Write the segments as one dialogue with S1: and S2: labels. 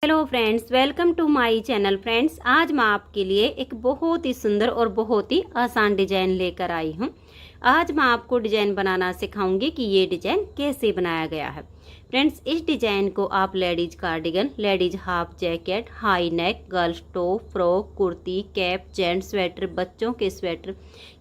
S1: Hello friends, welcome to my channel. Friends, आज मैं आपके लिए एक बहुत ही सुंदर और बहुत ही आसान डिजाइन लेकर आई हूँ। आज मैं आपको डिजाइन बनाना सिखाऊंगी कि ये डिजाइन कैसे बनाया गया है। फ्रेंड्स, इस डिजाइन को आप ladies cardigan, ladies half jacket, high neck, girls top, frock, kurti, cap, gents sweater, बच्चों के स्वेटर,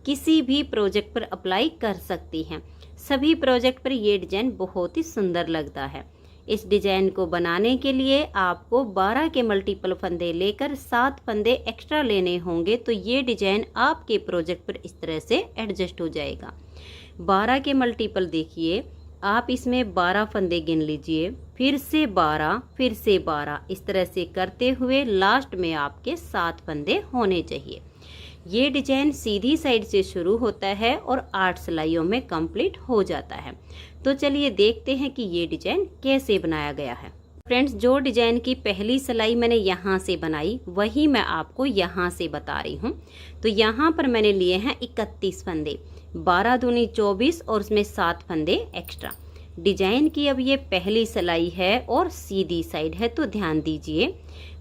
S1: किसी भी प्रोजेक्ट पर अप्लाई कर सकती हैं। सभी प्रोजेक्ट पर ये डिजाइन बहुत ही सुंदर लगता है। इस डिजाइन को बनाने के लिए आपको 12 के मल्टीपल फंदे लेकर 7 फंदे एक्स्ट्रा लेने होंगे, तो ये डिजाइन आपके प्रोजेक्ट पर इस तरह से एडजस्ट हो जाएगा। 12 के मल्टीपल देखिए, आप इसमें 12 फंदे गिन लीजिए, फिर से 12, फिर से 12, इस तरह से करते हुए लास्ट में आपके 7 फंदे होने चाहिए। ये डिजाइन सीधी साइड से शुरू होता है और 8 सिलाइयों में कंप्लीट हो जाता है। तो चलिए देखते हैं कि ये डिजाइन कैसे बनाया गया है। फ्रेंड्स, जो डिजाइन की पहली सिलाई मैंने यहाँ से बनाई वही मैं आपको यहाँ से बता रही हूँ। तो यहाँ पर मैंने लिए हैं 31 फंदे, 12 दूनी 24 और उसमें 7 फंदे एक्स्ट्रा। डिजाइन की अब ये पहली सिलाई है और सीधी साइड है, तो ध्यान दीजिए।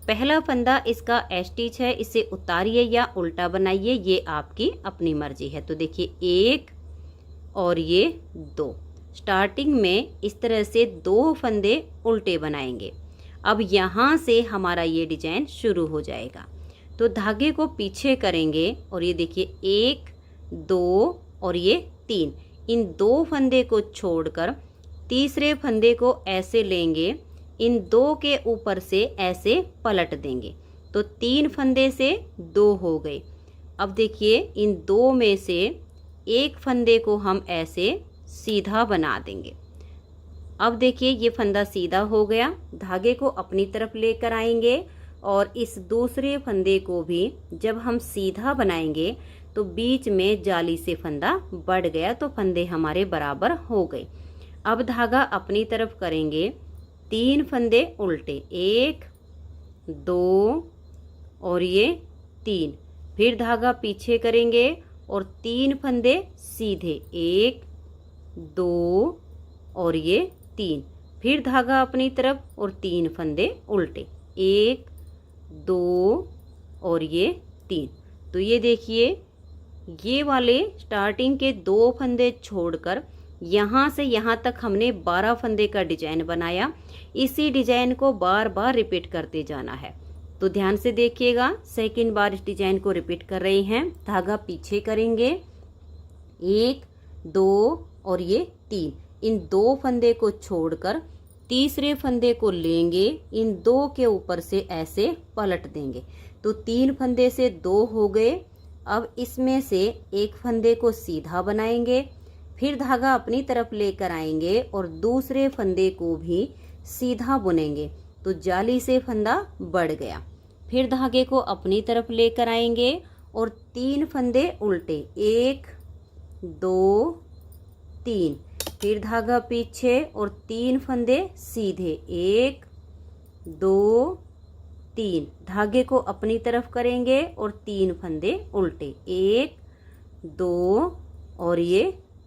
S1: पहला फंदा इसका स्टिच है, इसे उतारिए या उल्टा बनाइए, ये आपकी अपनी मर्जी है। तो देखिए 1 और ये 2, स्टार्टिंग में इस तरह से 2 फंदे उल्टे बनाएंगे। अब यहाँ से हमारा ये डिजाइन शुरू हो जाएगा। तो धागे को पीछे करेंगे और ये देखिए 1, 2 और ये 3, इन 2 फंदे को छोड़कर तीसरे फंदे को ऐसे लेंगे, इन 2 के ऊपर से ऐसे पलट देंगे, तो 3 फंदे से 2 हो गए। अब देखिए इन 2 में से एक फंदे को हम ऐसे सीधा बना देंगे। अब देखिए ये फंदा सीधा हो गया। धागे को अपनी तरफ लेकर आएंगे और इस दूसरे फंदे को भी जब हम सीधा बनाएंगे तो बीच में जाली से फंदा बढ़ गया, तो फंदे हमारे बराबर हो गए। अब धागा अपनी तरफ करेंगे, 3 फंदे उल्टे, 1, 2 और ये 3, फिर धागा पीछे करेंगे और 3 फंदे सीधे, 1, 2 और ये 3, फिर धागा अपनी तरफ और 3 फंदे उल्टे, 1, 2 और ये 3। तो ये देखिए ये वाले स्टार्टिंग के 2 फंदे छोड़कर यहाँ से यहाँ तक हमने 12 फंदे का डिजाइन बनाया। इसी डिजाइन को बार बार रिपीट करते जाना है। तो ध्यान से देखिएगा, सेकंड बार इस डिजाइन को रिपीट कर रहे हैं। धागा पीछे करेंगे, 1, 2 और ये 3, इन 2 फंदे को छोड़कर तीसरे फंदे को लेंगे, इन 2 के ऊपर से ऐसे पलट देंगे, तो 3 फंदे से 2 हो गए। अब इसमें से एक फंदे को सीधा बनाएंगे, फिर धागा अपनी तरफ लेकर आएंगे और दूसरे फंदे को भी सीधा बुनेंगे, तो जाली से फंदा बढ़ गया। फिर धागे को अपनी तरफ लेकर आएंगे और 3 फंदे उल्टे, 1, 2, 3, फिर धागा पीछे और 3 फंदे सीधे, 1, 2, 3, धागे को अपनी तरफ करेंगे और 3 फंदे उल्टे, 1, 2 और ये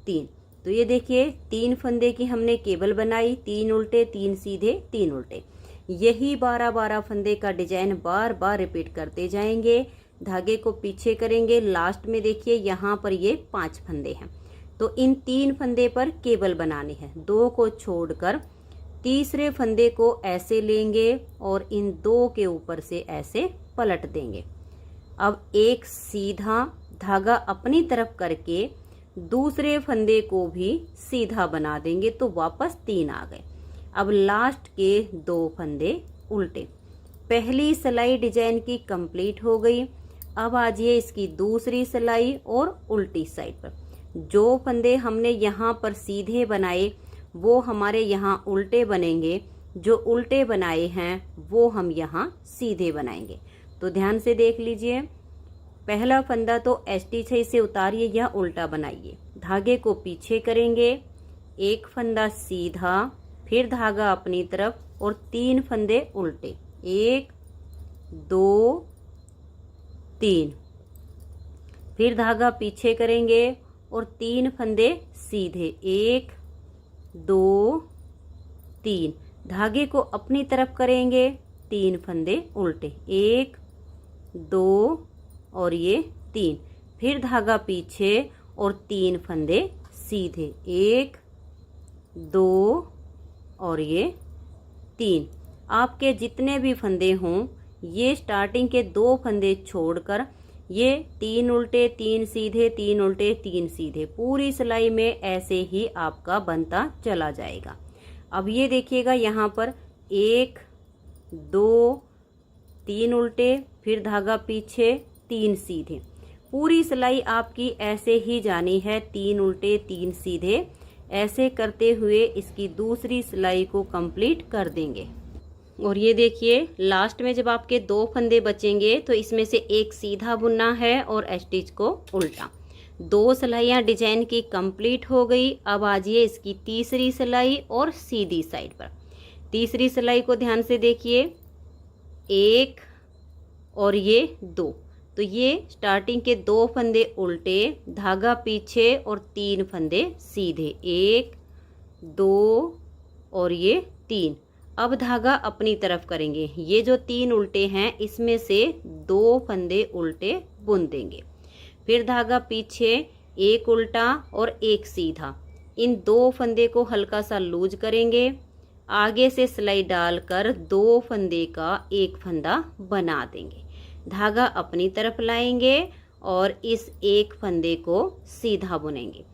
S1: 3। तो ये देखिए 3 फंदे की हमने केबल बनाई, 3 उल्टे, 3 सीधे, 3 उल्टे। यही 12-12 फंदे का डिजाइन बार बार रिपीट करते जाएंगे। धागे को पीछे करेंगे, लास्ट में देखिए यहाँ पर ये 5 फंदे हैं, तो इन 3 फंदे पर केबल बनानी है। 2 को छोड़कर तीसरे फंदे को ऐसे लेंगे और इन 2 के ऊपर से ऐसे पलट देंगे। अब एक सीधा धागा अपनी तरफ करके दूसरे फंदे को भी सीधा बना देंगे, तो वापस 3 आ गए। अब लास्ट के 2 फंदे उल्टे। पहली सिलाई डिजाइन की कंप्लीट हो गई। अब आ जाइए इसकी दूसरी सिलाई और उल्टी साइड पर। जो फंदे हमने यहाँ पर सीधे बनाए वो हमारे यहाँ उल्टे बनेंगे, जो उल्टे बनाए हैं वो हम यहाँ सीधे बनाएंगे। तो ध्यान से देख लीजिए, पहला फंदा तो स्टिच है, इसे उतारिए या उल्टा बनाइए। धागे को पीछे करेंगे, एक फंदा सीधा, फिर धागा अपनी तरफ और 3 फंदे उल्टे, 1, 2, 3, फिर धागा पीछे करेंगे और 3 फंदे सीधे, 1, 2, 3, धागे को अपनी तरफ करेंगे 3 फंदे उल्टे, 1 2 और ये 3। फिर धागा पीछे और 3 फंदे सीधे, 1 2 और ये 3। आपके जितने भी फंदे हों ये स्टार्टिंग के 2 फंदे छोड़कर ये 3 उल्टे 3 सीधे, 3 उल्टे 3 सीधे, पूरी सिलाई में ऐसे ही आपका बनता चला जाएगा। अब ये देखिएगा यहाँ पर 1 2 3 उल्टे, फिर धागा पीछे 3 सीधे, पूरी सिलाई आपकी ऐसे ही जानी है, 3 उल्टे 3 सीधे। ऐसे करते हुए इसकी दूसरी सिलाई को कंप्लीट कर देंगे। और ये देखिए लास्ट में जब आपके 2 फंदे बचेंगे तो इसमें से एक सीधा बुनना है और स्टिच को उल्टा। 2 सिलाइयाँ डिजाइन की कंप्लीट हो गई। अब आ जाइए इसकी तीसरी सिलाई और सीधी साइड पर। तीसरी सिलाई को ध्यान से देखिए, 1 और ये 2, तो ये स्टार्टिंग के 2 फंदे उल्टे, धागा पीछे और 3 फंदे सीधे, 1 2 और ये 3। अब धागा अपनी तरफ करेंगे, ये जो 3 उल्टे हैं इसमें से 2 फंदे उल्टे बुन देंगे। फिर धागा पीछे, 1 उल्टा और 1 सीधा, इन 2 फंदे को हल्का सा लूज करेंगे। आगे से सिलाई डालकर 2 फंदे का 1 फंदा बना देंगे। धागा अपनी तरफ लाएंगे और इस 1 फंदे को सीधा बुनेंगे।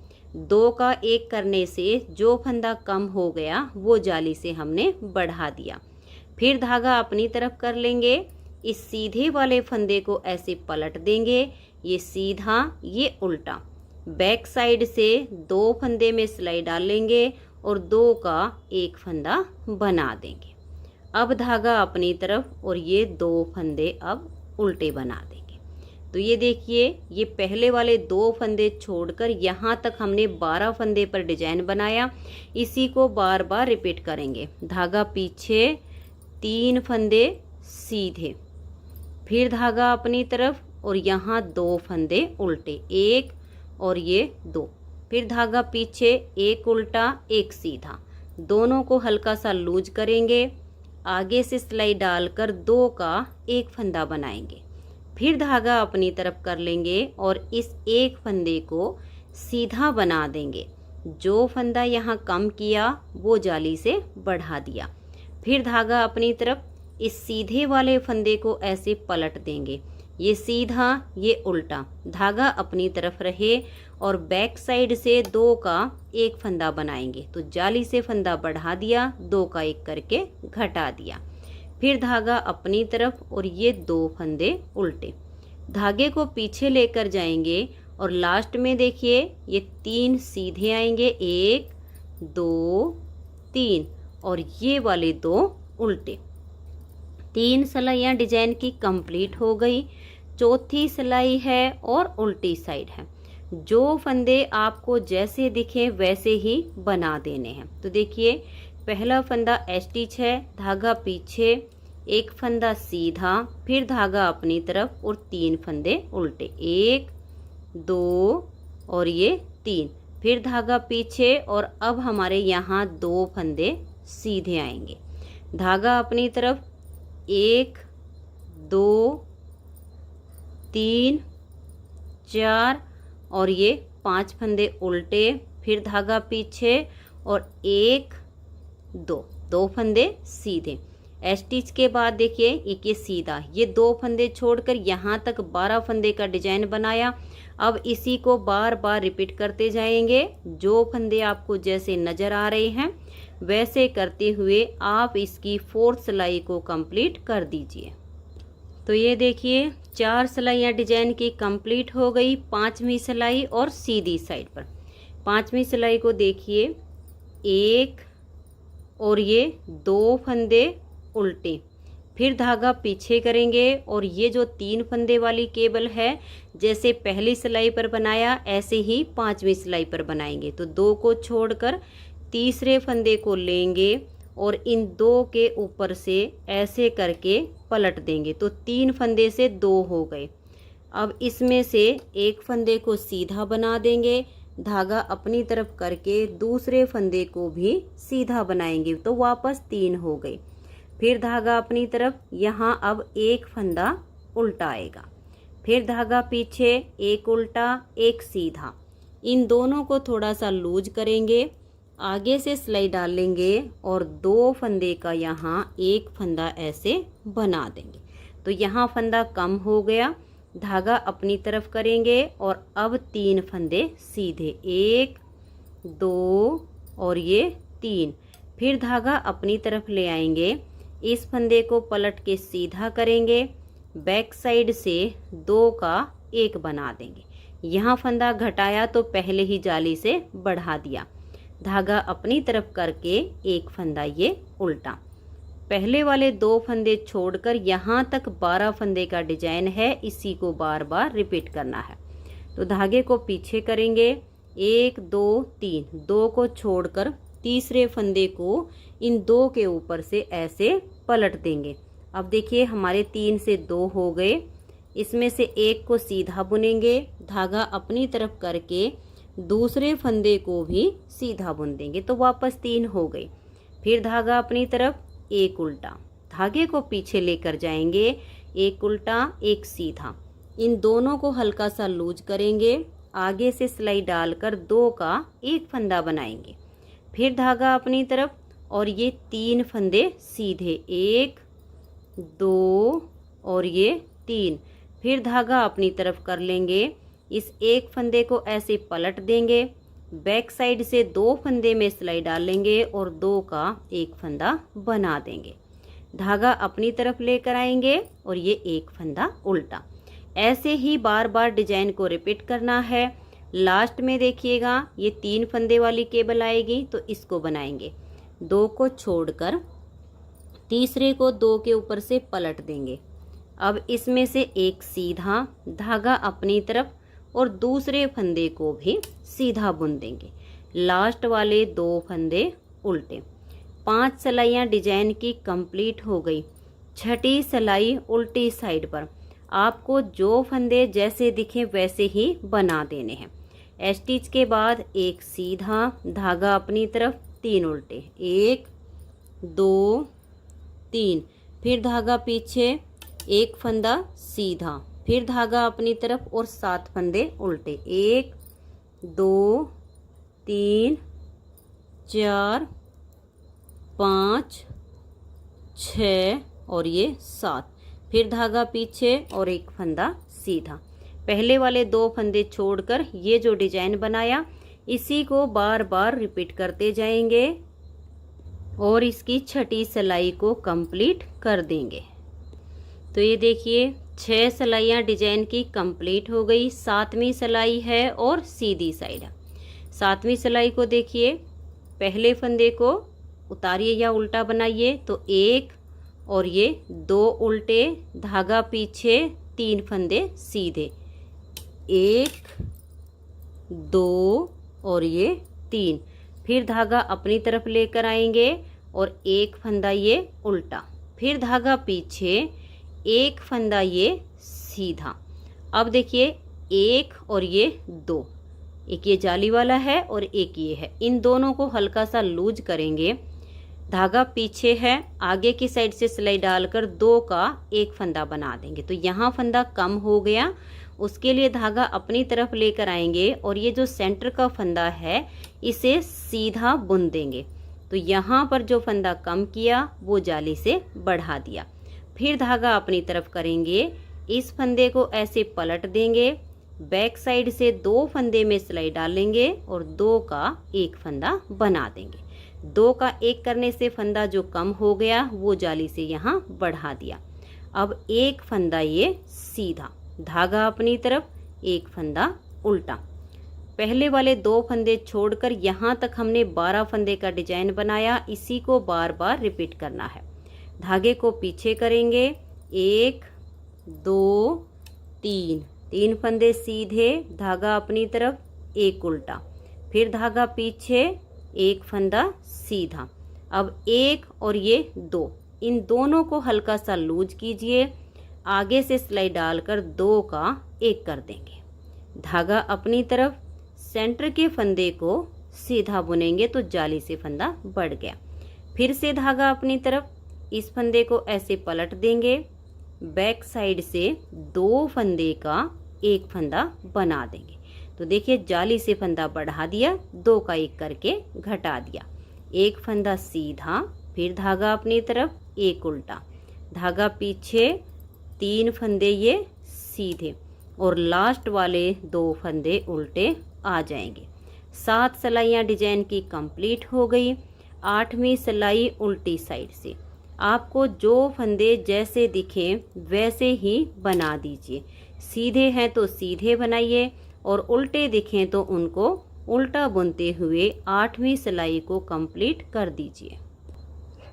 S1: 2 का 1 करने से जो फंदा कम हो गया वो जाली से हमने बढ़ा दिया। फिर धागा अपनी तरफ कर लेंगे, इस सीधे वाले फंदे को ऐसे पलट देंगे, ये सीधा ये उल्टा। बैक साइड से 2 फंदे में सिलाई डालेंगे और 2 का 1 फंदा बना देंगे। अब धागा अपनी तरफ और ये 2 फंदे अब उल्टे बना देंगे। तो ये देखिए ये पहले वाले 2 फंदे छोड़कर यहाँ तक हमने 12 फंदे पर डिजाइन बनाया। इसी को बार बार रिपीट करेंगे। धागा पीछे, 3 फंदे सीधे, फिर धागा अपनी तरफ और यहाँ 2 फंदे उल्टे, 1 और ये 2, फिर धागा पीछे, 1 उल्टा 1 सीधा, दोनों को हल्का सा लूज करेंगे। आगे से सिलाई डालकर 2 का 1 फंदा बनाएंगे। फिर धागा अपनी तरफ कर लेंगे और इस 1 फंदे को सीधा बना देंगे। जो फंदा यहाँ कम किया वो जाली से बढ़ा दिया। फिर धागा अपनी तरफ, इस सीधे वाले फंदे को ऐसे पलट देंगे, ये सीधा ये उल्टा, धागा अपनी तरफ रहे और बैक साइड से 2 का 1 फंदा बनाएंगे। तो जाली से फंदा बढ़ा दिया, 2 का 1 करके घटा दिया। फिर धागा अपनी तरफ और ये 2 फंदे उल्टे, धागे को पीछे लेकर जाएंगे और लास्ट में देखिए ये 3 सीधे आएंगे, 1 2 3 और ये वाले 2 उल्टे। 3 सिलाइयाँ डिजाइन की कंप्लीट हो गई। चौथी सिलाई है और उल्टी साइड है। जो फंदे आपको जैसे दिखे वैसे ही बना देने हैं। तो देखिए पहला फंदा स्टिच है, धागा पीछे, 1 फंदा सीधा, फिर धागा अपनी तरफ और 3 फंदे उल्टे, 1 2 और ये 3, फिर धागा पीछे और अब हमारे यहाँ 2 फंदे सीधे आएंगे। धागा अपनी तरफ, 1 2 3 4 और ये 5 फंदे उल्टे, फिर धागा पीछे और 1 2 फंदे सीधे। स्टिच के बाद देखिए एक ये सीधा, ये 2 फंदे छोड़कर यहाँ तक 12 फंदे का डिजाइन बनाया। अब इसी को बार बार रिपीट करते जाएंगे। जो फंदे आपको जैसे नजर आ रहे हैं वैसे करते हुए आप इसकी 4th सिलाई को कंप्लीट कर दीजिए। तो ये देखिए 4 सिलाइयाँ डिजाइन की कंप्लीट हो गई। 5वीं सिलाई और सीधी साइड पर 5वीं सिलाई को देखिए, 1 और ये 2 फंदे उल्टे, फिर धागा पीछे करेंगे और ये जो 3 फंदे वाली केबल है जैसे पहली सिलाई पर बनाया ऐसे ही 5वीं सिलाई पर बनाएंगे। तो 2 को छोड़कर तीसरे फंदे को लेंगे और इन 2 के ऊपर से ऐसे करके पलट देंगे। तो 3 फंदे से 2 हो गए। अब इसमें से 1 फंदे को सीधा बना देंगे, धागा अपनी तरफ करके दूसरे फंदे को भी सीधा बनाएंगे तो वापस 3 हो गए। फिर धागा अपनी तरफ, यहाँ अब एक फंदा उल्टा आएगा, फिर धागा पीछे, एक उल्टा एक सीधा। इन दोनों को थोड़ा सा लूज करेंगे, आगे से सिलाई डाल लेंगे और दो फंदे का यहाँ एक फंदा ऐसे बना देंगे। तो यहाँ फंदा कम हो गया, धागा अपनी तरफ करेंगे और अब तीन फंदे सीधे, एक दो और ये तीन। फिर धागा अपनी तरफ ले आएंगे, इस फंदे को पलट के सीधा करेंगे, बैक साइड से दो का एक बना देंगे। यहाँ फंदा घटाया तो पहले ही जाली से बढ़ा दिया, धागा अपनी तरफ करके एक फंदा ये उल्टा। पहले वाले दो फंदे छोड़कर यहाँ तक 12 फंदे का डिजाइन है, इसी को बार बार रिपीट करना है। तो धागे को पीछे करेंगे, एक दो तीन, दो को छोड़कर तीसरे फंदे को इन दो के ऊपर से ऐसे पलट देंगे। अब देखिए हमारे 3 से 2 हो गए, इसमें से एक को सीधा बुनेंगे, धागा अपनी तरफ करके दूसरे फंदे को भी सीधा बुन देंगे, तो वापस 3 हो गए। फिर धागा अपनी तरफ, एक उल्टा, धागे को पीछे लेकर जाएंगे, एक उल्टा एक सीधा। इन दोनों को हल्का सा लूज करेंगे, आगे से सिलाई डालकर दो का एक फंदा बनाएंगे। फिर धागा अपनी तरफ और ये तीन फंदे सीधे, एक दो और ये तीन। फिर धागा अपनी तरफ कर लेंगे, इस एक फंदे को ऐसे पलट देंगे, बैक साइड से दो फंदे में सिलाई डालेंगे और दो का एक फंदा बना देंगे। धागा अपनी तरफ लेकर आएंगे और ये एक फंदा उल्टा। ऐसे ही बार बार डिजाइन को रिपीट करना है। लास्ट में देखिएगा ये 3 फंदे वाली केबल आएगी, तो इसको बनाएंगे, दो को छोड़कर तीसरे को दो के ऊपर से पलट देंगे। अब इसमें से एक सीधा, धागा अपनी तरफ और दूसरे फंदे को भी सीधा बुन देंगे। लास्ट वाले 2 फंदे उल्टे। 5 सिलाइयाँ डिजाइन की कंप्लीट हो गई। छठी सिलाई उल्टी साइड पर। आपको जो फंदे जैसे दिखे वैसे ही बना देने हैं। स्टिच के बाद एक सीधा, धागा अपनी तरफ, 3 उल्टे, 1 2 3। फिर धागा पीछे, एक फंदा सीधा, फिर धागा अपनी तरफ और 7 फंदे उल्टे, 1 2 3 4 5 6 और ये 7। फिर धागा पीछे और एक फंदा सीधा। पहले वाले 2 फंदे छोड़कर ये जो डिजाइन बनाया इसी को बार बार रिपीट करते जाएंगे और इसकी छठी सिलाई को कंप्लीट कर देंगे। तो ये देखिए 6 सिलाइयाँ डिजाइन की कंप्लीट हो गई। 7वीं सिलाई है और सीधी साइड है। 7वीं सिलाई को देखिए, पहले फंदे को उतारिए या उल्टा बनाइए, तो 1 और ये 2 उल्टे, धागा पीछे, 3 फंदे सीधे, 1 2 और ये 3। फिर धागा अपनी तरफ लेकर आएंगे और एक फंदा ये उल्टा, फिर धागा पीछे, एक फंदा ये सीधा। अब देखिए 1 और ये 2, एक ये जाली वाला है और एक ये है, इन दोनों को हल्का सा लूज करेंगे। धागा पीछे है, आगे की साइड से सिलाई डालकर 2 का एक फंदा बना देंगे। तो यहाँ फंदा कम हो गया, उसके लिए धागा अपनी तरफ लेकर आएंगे और ये जो सेंटर का फंदा है इसे सीधा बुन देंगे। तो यहाँ पर जो फंदा कम किया वो जाली से बढ़ा दिया। फिर धागा अपनी तरफ करेंगे, इस फंदे को ऐसे पलट देंगे, बैक साइड से 2 फंदे में सिलाई डालेंगे और 2 का एक फंदा बना देंगे। 2 का एक करने से फंदा जो कम हो गया वो जाली से यहाँ बढ़ा दिया। अब एक फंदा ये सीधा, धागा अपनी तरफ, एक फंदा उल्टा। पहले वाले 2 फंदे छोड़कर यहाँ तक हमने 12 फंदे का डिजाइन बनाया, इसी को बार बार रिपीट करना है। धागे को पीछे करेंगे, 1 2 3, 3 फंदे सीधे, धागा अपनी तरफ, एक उल्टा, फिर धागा पीछे, एक फंदा सीधा। अब 1 और ये 2, इन दोनों को हल्का सा लूज कीजिए, आगे से सिलाई डालकर 2 का एक कर देंगे। धागा अपनी तरफ, सेंटर के फंदे को सीधा बुनेंगे तो जाली से फंदा बढ़ गया। फिर से धागा अपनी तरफ, इस फंदे को ऐसे पलट देंगे, बैक साइड से 2 फंदे का एक फंदा बना देंगे। तो देखिए जाली से फंदा बढ़ा दिया, 2 का 1 करके घटा दिया, एक फंदा सीधा, फिर धागा अपनी तरफ, एक उल्टा, धागा पीछे, 3 फंदे ये सीधे और लास्ट वाले 2 फंदे उल्टे आ जाएंगे। 7 सिलाइयाँ डिजाइन की कंप्लीट हो गई। 8वीं सिलाई उल्टी साइड से। आपको जो फंदे जैसे दिखे वैसे ही बना दीजिए, सीधे हैं तो सीधे बनाइए और उल्टे दिखें तो उनको उल्टा बुनते हुए 8वीं सिलाई को कंप्लीट कर दीजिए।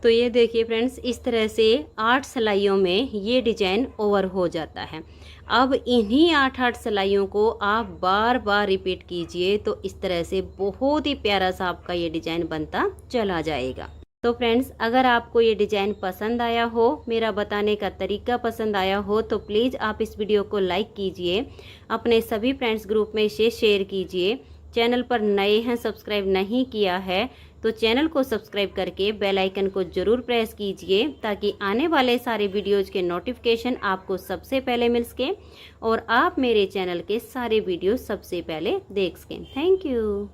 S1: तो ये देखिए फ्रेंड्स, इस तरह से 8 सिलाइयों में ये डिजाइन ओवर हो जाता है। अब इन्हीं 8 सिलाइयों को आप बार बार रिपीट कीजिए तो इस तरह से बहुत ही प्यारा सा आपका ये डिजाइन बनता चला जाएगा। तो फ्रेंड्स, अगर आपको ये डिजाइन पसंद आया हो, मेरा बताने का तरीका पसंद आया हो, तो प्लीज़ आप इस वीडियो को लाइक कीजिए, अपने सभी फ्रेंड्स ग्रुप में इसे शेयर कीजिए। चैनल पर नए हैं, सब्सक्राइब नहीं किया है तो चैनल को सब्सक्राइब करके बेल आइकन को ज़रूर प्रेस कीजिए ताकि आने वाले सारे वीडियोज़ के नोटिफिकेशन आपको सबसे पहले मिल सके और आप मेरे चैनल के सारे वीडियो सबसे पहले देख सकें। Thank you.